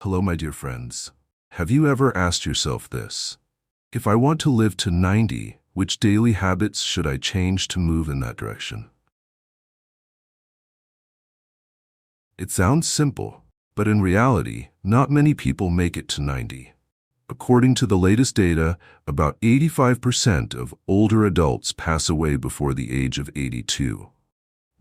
Hello, my dear friends. Have you ever asked yourself this? If I want to live to 90, which daily habits should I change to move in that direction? It sounds simple, but in reality, not many people make it to 90. According to the latest data, about 85% of older adults pass away before the age of 82.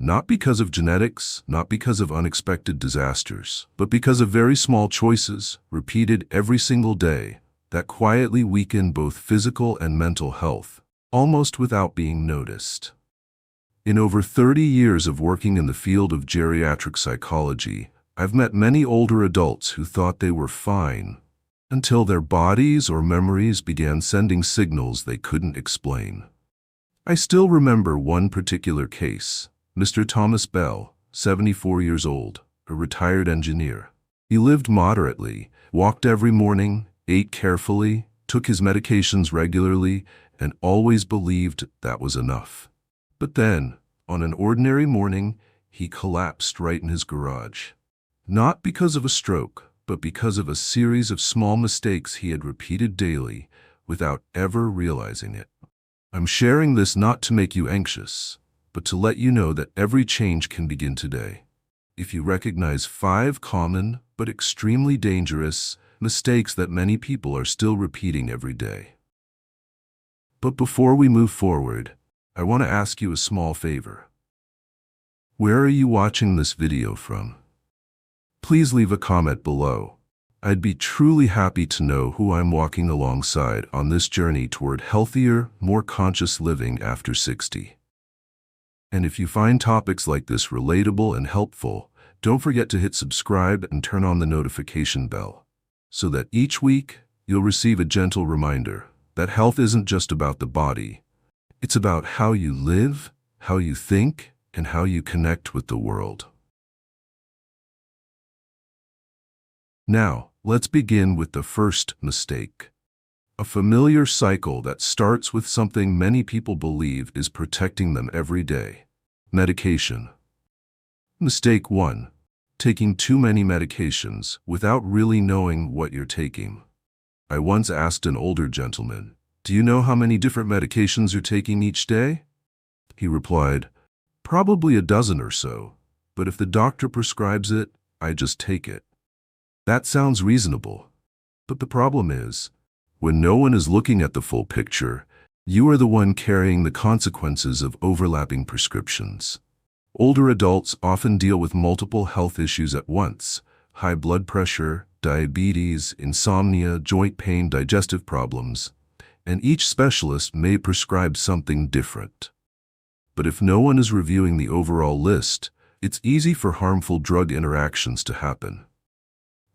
Not because of genetics, not because of unexpected disasters, but because of very small choices, repeated every single day, that quietly weaken both physical and mental health, almost without being noticed. In over 30 years of working in the field of geriatric psychology, I've met many older adults who thought they were fine, until their bodies or memories began sending signals they couldn't explain. I still remember one particular case. Mr. Thomas Bell, 74 years old, a retired engineer. He lived moderately, walked every morning, ate carefully, took his medications regularly, and always believed that was enough. But then, on an ordinary morning, he collapsed right in his garage. Not because of a stroke, but because of a series of small mistakes he had repeated daily without ever realizing it. I'm sharing this not to make you anxious, but to let you know that every change can begin today. If you recognize 5 common but extremely dangerous mistakes that many people are still repeating every day. But before we move forward, I want to ask you a small favor. Where are you watching this video from? Please leave a comment below. I'd be truly happy to know who I'm walking alongside on this journey toward healthier, more conscious living after 60. And if you find topics like this relatable and helpful, don't forget to hit subscribe and turn on the notification bell, so that each week you'll receive a gentle reminder that health isn't just about the body. It's about how you live, how you think, and how you connect with the world. Now, let's begin with the first mistake. A familiar cycle that starts with something many people believe is protecting them every day: medication. Mistake 1. Taking too many medications without really knowing what you're taking. I once asked an older gentleman, "Do you know how many different medications you're taking each day?" He replied, "Probably a dozen or so, but if the doctor prescribes it, I just take it." That sounds reasonable, but the problem is, when no one is looking at the full picture, you are the one carrying the consequences of overlapping prescriptions. Older adults often deal with multiple health issues at once: high blood pressure, diabetes, insomnia, joint pain, digestive problems, and each specialist may prescribe something different. But if no one is reviewing the overall list, it's easy for harmful drug interactions to happen.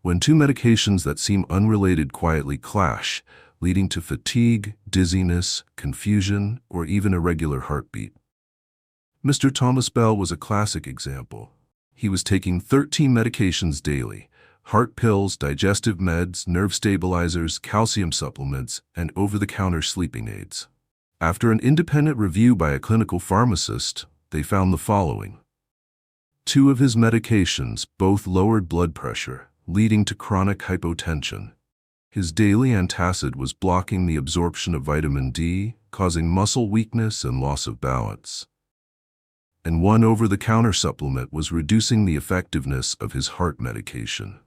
When 2 medications that seem unrelated quietly clash, leading to fatigue, dizziness, confusion, or even irregular heartbeat. Mr. Thomas Bell was a classic example. He was taking 13 medications daily: heart pills, digestive meds, nerve stabilizers, calcium supplements, and over-the-counter sleeping aids. After an independent review by a clinical pharmacist, they found the following. 2 of his medications both lowered blood pressure, leading to chronic hypotension. His daily antacid was blocking the absorption of vitamin D, causing muscle weakness and loss of balance. And 1 over-the-counter supplement was reducing the effectiveness of his heart medication.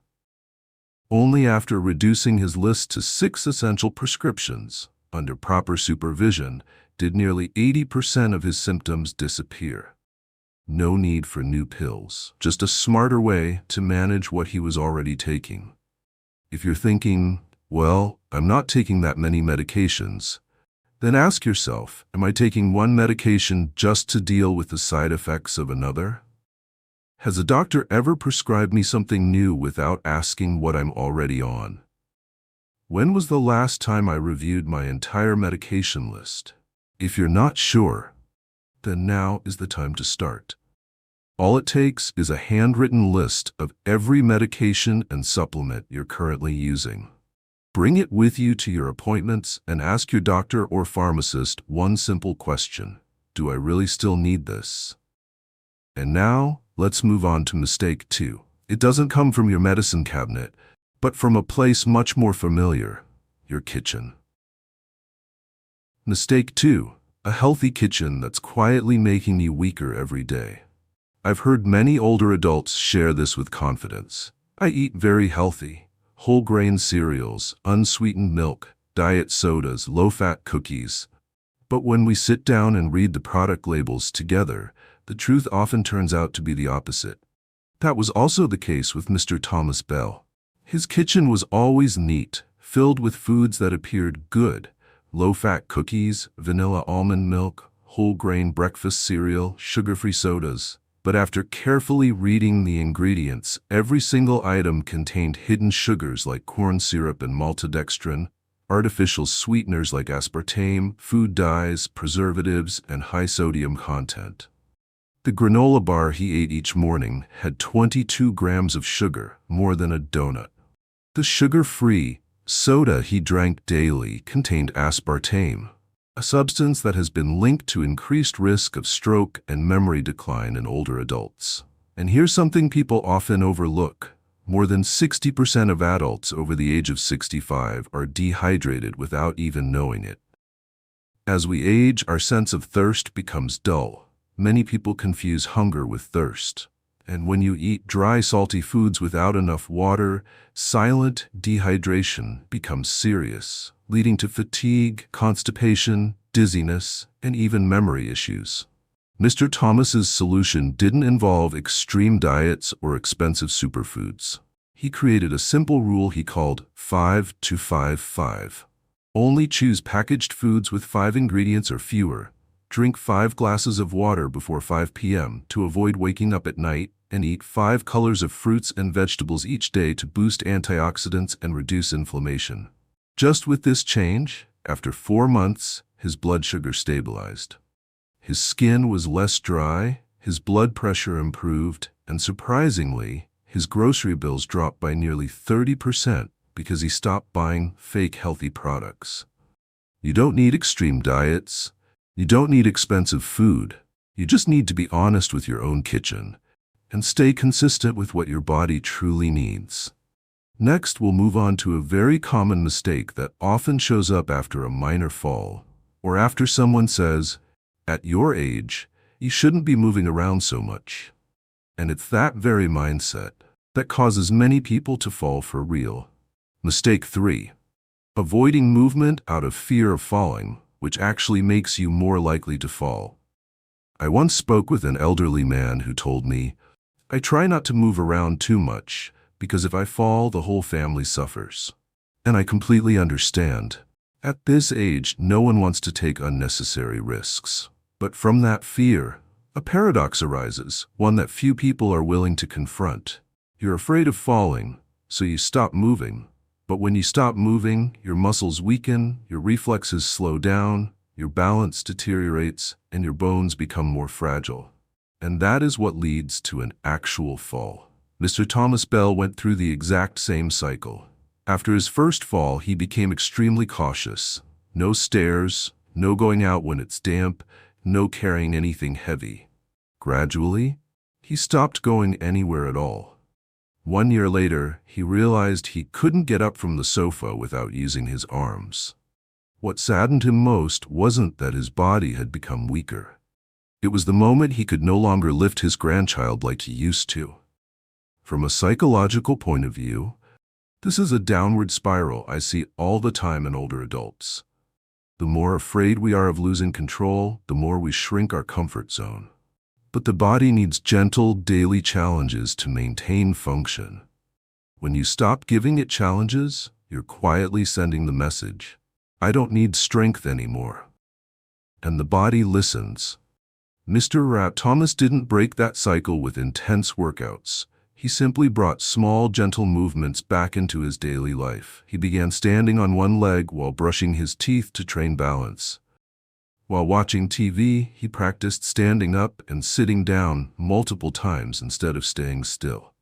Only after reducing his list to 6 essential prescriptions, under proper supervision, did nearly 80% of his symptoms disappear. No need for new pills, just a smarter way to manage what he was already taking. If you're thinking, "Well, I'm not taking that many medications," then ask yourself, am I taking one medication just to deal with the side effects of another? Has a doctor ever prescribed me something new without asking what I'm already on? When was the last time I reviewed my entire medication list? If you're not sure, then now is the time to start. All it takes is a handwritten list of every medication and supplement you're currently using. Bring it with you to your appointments and ask your doctor or pharmacist one simple question: do I really still need this? And now, let's move on to mistake 2. It doesn't come from your medicine cabinet. but from a place much more familiar, your kitchen. Mistake 2. A healthy kitchen that's quietly making you weaker every day. I've heard many older adults share this with confidence. I eat very healthy. Whole grain cereals, unsweetened milk, diet sodas, low-fat cookies. But when we sit down and read the product labels together, the truth often turns out to be the opposite. That was also the case with Mr. Thomas Bell. His kitchen was always neat, filled with foods that appeared good. Low-fat cookies, vanilla almond milk, whole grain breakfast cereal, sugar-free sodas. But after carefully reading the ingredients, every single item contained hidden sugars like corn syrup and maltodextrin, artificial sweeteners like aspartame, food dyes, preservatives, and high sodium content. The granola bar he ate each morning had 22 grams of sugar, more than a donut. The sugar-free soda he drank daily contained aspartame, a substance that has been linked to increased risk of stroke and memory decline in older adults. And here's something people often overlook. More than 60% of adults over the age of 65 are dehydrated without even knowing it. As we age, our sense of thirst becomes dull. Many people confuse hunger with thirst. And when you eat dry, salty foods without enough water, silent dehydration becomes serious, leading to fatigue, constipation, dizziness, and even memory issues. Mr. Thomas's solution didn't involve extreme diets or expensive superfoods. He created a simple rule he called 5-2-5-5. Only choose packaged foods with 5 ingredients or fewer. Drink 5 glasses of water before 5 p.m. to avoid waking up at night, and eat 5 colors of fruits and vegetables each day to boost antioxidants and reduce inflammation. Just with this change, after 4 months, his blood sugar stabilized. His skin was less dry, his blood pressure improved, and surprisingly, his grocery bills dropped by nearly 30% because he stopped buying fake healthy products. You don't need extreme diets. You don't need expensive food. You just need to be honest with your own kitchen and stay consistent with what your body truly needs. Next, we'll move on to a very common mistake that often shows up after a minor fall, or after someone says, "At your age, you shouldn't be moving around so much." And it's that very mindset that causes many people to fall for real. Mistake 3. Avoiding movement out of fear of falling, which actually makes you more likely to fall. I once spoke with an elderly man who told me, "I try not to move around too much, because if I fall, the whole family suffers." And I completely understand. At this age, no one wants to take unnecessary risks. But from that fear, a paradox arises, one that few people are willing to confront. You're afraid of falling, so you stop moving. But when you stop moving, your muscles weaken, your reflexes slow down, your balance deteriorates, and your bones become more fragile. And that is what leads to an actual fall. Mr. Thomas Bell went through the exact same cycle. After his first fall, he became extremely cautious. No stairs, no going out when it's damp, no carrying anything heavy. Gradually, he stopped going anywhere at all. 1 year later, he realized he couldn't get up from the sofa without using his arms. What saddened him most wasn't that his body had become weaker. It was the moment he could no longer lift his grandchild like he used to. From a psychological point of view, this is a downward spiral I see all the time in older adults. The more afraid we are of losing control, the more we shrink our comfort zone. But the body needs gentle, daily challenges to maintain function. When you stop giving it challenges, you're quietly sending the message, "I don't need strength anymore." And the body listens. Mr. Thomas didn't break that cycle with intense workouts. He simply brought small, gentle movements back into his daily life. He began standing on one leg while brushing his teeth to train balance. While watching TV, he practiced standing up and sitting down multiple times instead of staying still.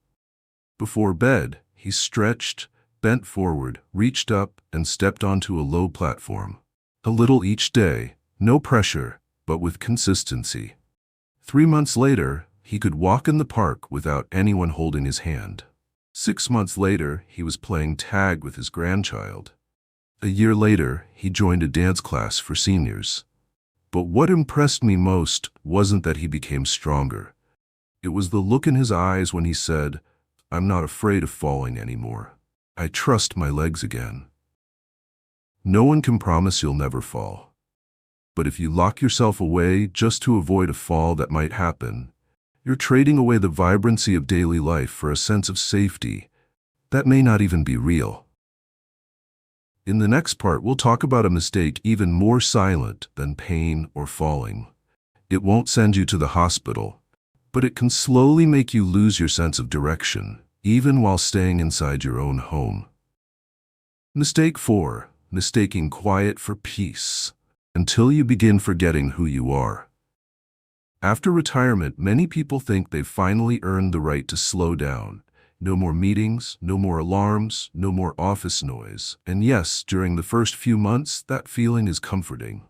Before bed, he stretched, bent forward, reached up, and stepped onto a low platform. A little each day, no pressure, but with consistency. 3 months later, he could walk in the park without anyone holding his hand. 6 months later, he was playing tag with his grandchild. A year later, he joined a dance class for seniors. But what impressed me most wasn't that he became stronger. It was the look in his eyes when he said, "I'm not afraid of falling anymore. I trust my legs again." No one can promise you'll never fall. But if you lock yourself away just to avoid a fall that might happen, you're trading away the vibrancy of daily life for a sense of safety that may not even be real. In the next part, we'll talk about a mistake even more silent than pain or falling. It won't send you to the hospital, but it can slowly make you lose your sense of direction, even while staying inside your own home. Mistake 4. Mistaking quiet for peace, until you begin forgetting who you are. After retirement, many people think they've finally earned the right to slow down. No more meetings, no more alarms, no more office noise. And yes, during the first few months, that feeling is comforting.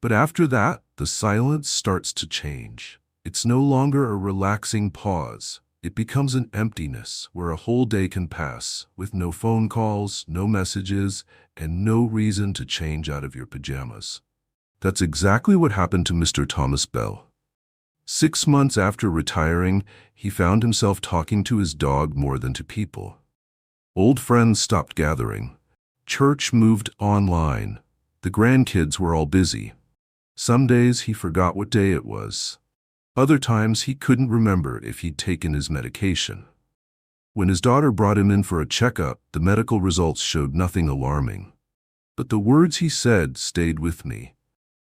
But after that, the silence starts to change. It's no longer a relaxing pause. It becomes an emptiness where a whole day can pass with no phone calls, no messages, and no reason to change out of your pajamas. That's exactly what happened to Mr. Thomas Bell. 6 months after retiring, he found himself talking to his dog more than to people. Old friends stopped gathering. Church moved online. The grandkids were all busy. Some days he forgot what day it was. Other times he couldn't remember if he'd taken his medication. When his daughter brought him in for a checkup, the medical results showed nothing alarming. But the words he said stayed with me.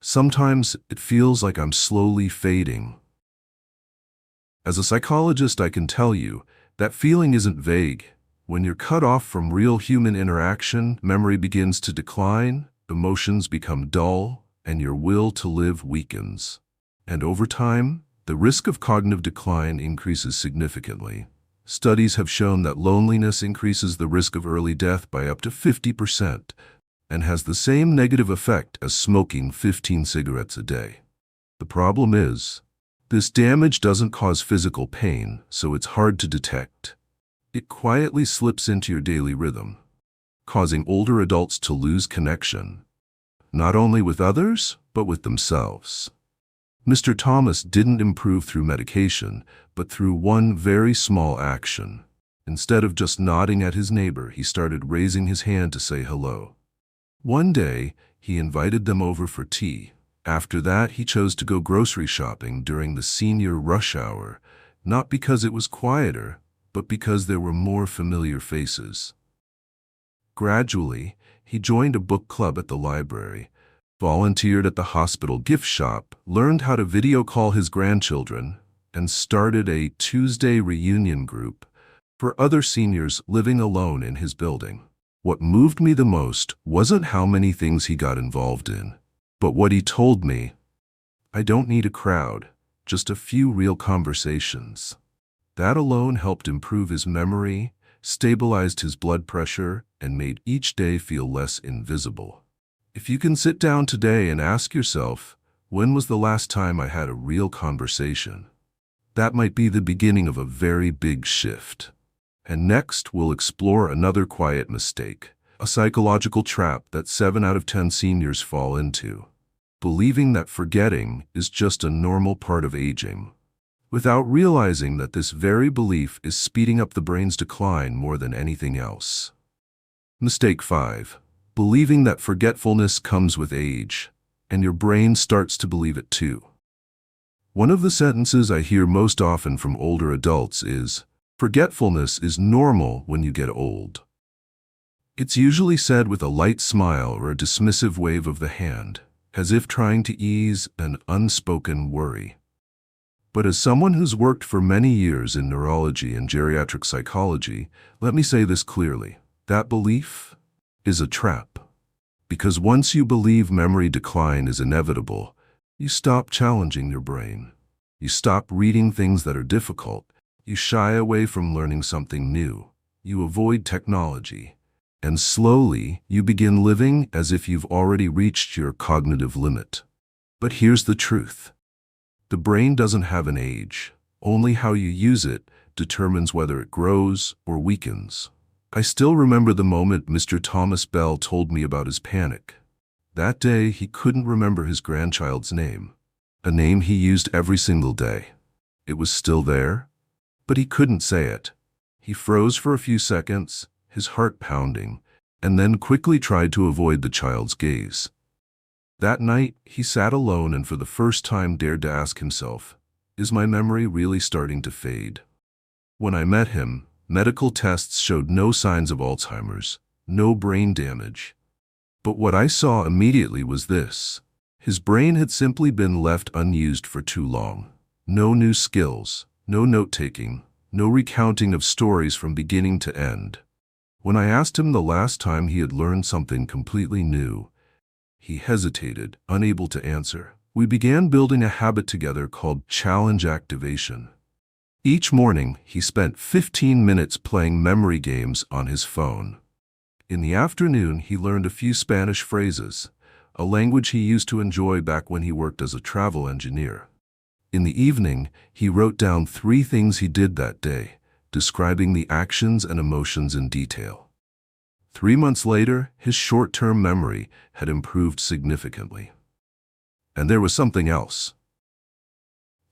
"Sometimes it feels like I'm slowly fading." As a psychologist, I can tell you that feeling isn't vague. When you're cut off from real human interaction, memory begins to decline, emotions become dull, and your will to live weakens. And over time, the risk of cognitive decline increases significantly. Studies have shown that loneliness increases the risk of early death by up to 50% and has the same negative effect as smoking 15 cigarettes a day. The problem is, this damage doesn't cause physical pain, so it's hard to detect. It quietly slips into your daily rhythm, causing older adults to lose connection, not only with others, but with themselves. Mr. Thomas didn't improve through medication, but through one very small action. Instead of just nodding at his neighbor, he started raising his hand to say hello. One day, he invited them over for tea. After that, he chose to go grocery shopping during the senior rush hour, not because it was quieter, but because there were more familiar faces. Gradually, he joined a book club at the library, volunteered at the hospital gift shop, learned how to video call his grandchildren, and started a Tuesday reunion group for other seniors living alone in his building. What moved me the most wasn't how many things he got involved in, but what he told me. "I don't need a crowd, just a few real conversations." That alone helped improve his memory, stabilized his blood pressure, and made each day feel less invisible. If you can sit down today and ask yourself, when was the last time I had a real conversation? That might be the beginning of a very big shift. And next, we'll explore another quiet mistake, a psychological trap that 7 out of 10 seniors fall into. Believing that forgetting is just a normal part of aging, without realizing that this very belief is speeding up the brain's decline more than anything else. Mistake 5. Believing that forgetfulness comes with age, and your brain starts to believe it too. One of the sentences I hear most often from older adults is, "Forgetfulness is normal when you get old." It's usually said with a light smile or a dismissive wave of the hand, as if trying to ease an unspoken worry. But as someone who's worked for many years in neurology and geriatric psychology, let me say this clearly. That belief is a trap. Because once you believe memory decline is inevitable, you stop challenging your brain. You stop reading things that are difficult. You shy away from learning something new. You avoid technology. And slowly, you begin living as if you've already reached your cognitive limit. But here's the truth. The brain doesn't have an age. Only how you use it determines whether it grows or weakens. I still remember the moment Mr. Thomas Bell told me about his panic. That day, he couldn't remember his grandchild's name, a name he used every single day. It was still there, but he couldn't say it. He froze for a few seconds, his heart pounding, and then quickly tried to avoid the child's gaze. That night, he sat alone and for the first time dared to ask himself, is my memory really starting to fade? When I met him, medical tests showed no signs of Alzheimer's, no brain damage. But what I saw immediately was this. His brain had simply been left unused for too long. No new skills, no note-taking, no recounting of stories from beginning to end. When I asked him the last time he had learned something completely new, he hesitated, unable to answer. We began building a habit together called challenge activation. Each morning, he spent 15 minutes playing memory games on his phone. In the afternoon, he learned a few Spanish phrases, a language he used to enjoy back when he worked as a travel engineer. In the evening, he wrote down 3 things he did that day, describing the actions and emotions in detail. 3 months later, his short-term memory had improved significantly. And there was something else.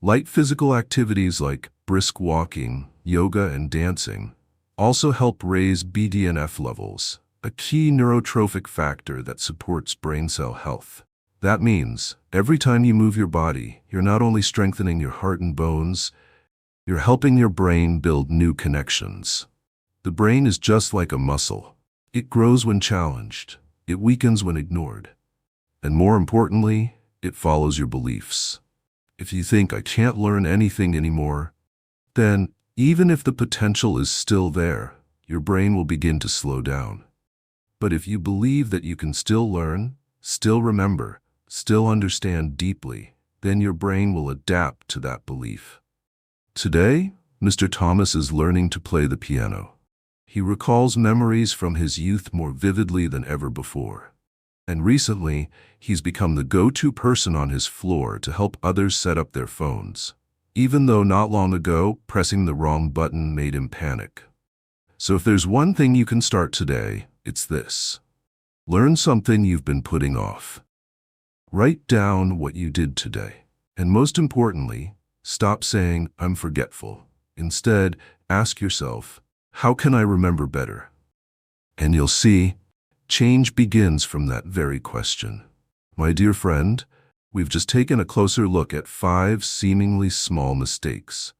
Light physical activities like brisk walking, yoga, and dancing also help raise BDNF levels, a key neurotrophic factor that supports brain cell health. That means every time you move your body, you're not only strengthening your heart and bones, you're helping your brain build new connections. The brain is just like a muscle. It grows when challenged, it weakens when ignored, and more importantly, it follows your beliefs. If you think I can't learn anything anymore, then even if the potential is still there, your brain will begin to slow down. But if you believe that you can still learn, still remember, still understand deeply, then your brain will adapt to that belief. Today, Mr. Thomas is learning to play the piano. He recalls memories from his youth more vividly than ever before. And recently, he's become the go-to person on his floor to help others set up their phones, even though not long ago, pressing the wrong button made him panic. So if there's one thing you can start today, it's this. Learn something you've been putting off. Write down what you did today. And most importantly, stop saying, I'm forgetful. Instead, ask yourself, how can I remember better? And you'll see, change begins from that very question. My dear friend, we've just taken a closer look at 5 seemingly small mistakes,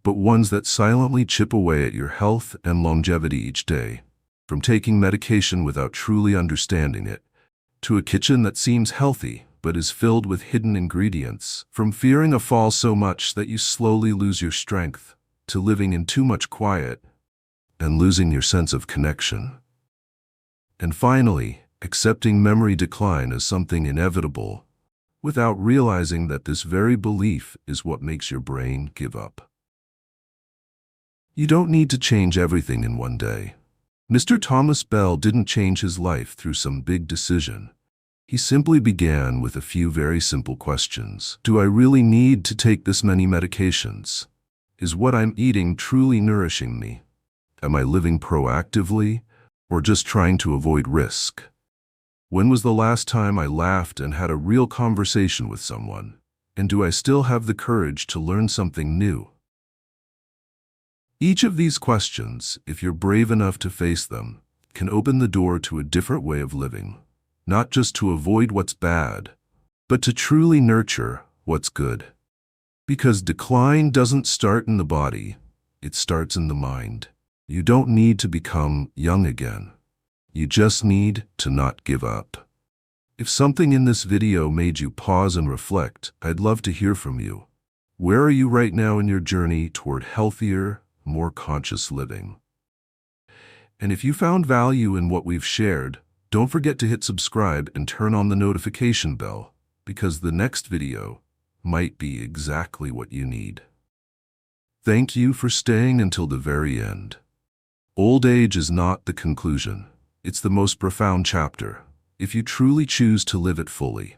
but ones that silently chip away at your health and longevity each day. From taking medication without truly understanding it, to a kitchen that seems healthy but is filled with hidden ingredients, from fearing a fall so much that you slowly lose your strength, to living in too much quiet and losing your sense of connection. And finally, accepting memory decline as something inevitable, without realizing that this very belief is what makes your brain give up. You don't need to change everything in one day. Mr. Thomas Bell didn't change his life through some big decision. He simply began with a few very simple questions. Do I really need to take this many medications? Is what I'm eating truly nourishing me? Am I living proactively, or just trying to avoid risk? When was the last time I laughed and had a real conversation with someone? And do I still have the courage to learn something new? Each of these questions, if you're brave enough to face them, can open the door to a different way of living, not just to avoid what's bad, but to truly nurture what's good. Because decline doesn't start in the body, it starts in the mind. You don't need to become young again. You just need to not give up. If something in this video made you pause and reflect, I'd love to hear from you. Where are you right now in your journey toward healthier, more conscious living? And if you found value in what we've shared, don't forget to hit subscribe and turn on the notification bell, because the next video might be exactly what you need. Thank you for staying until the very end. Old age is not the conclusion. It's the most profound chapter, if you truly choose to live it fully.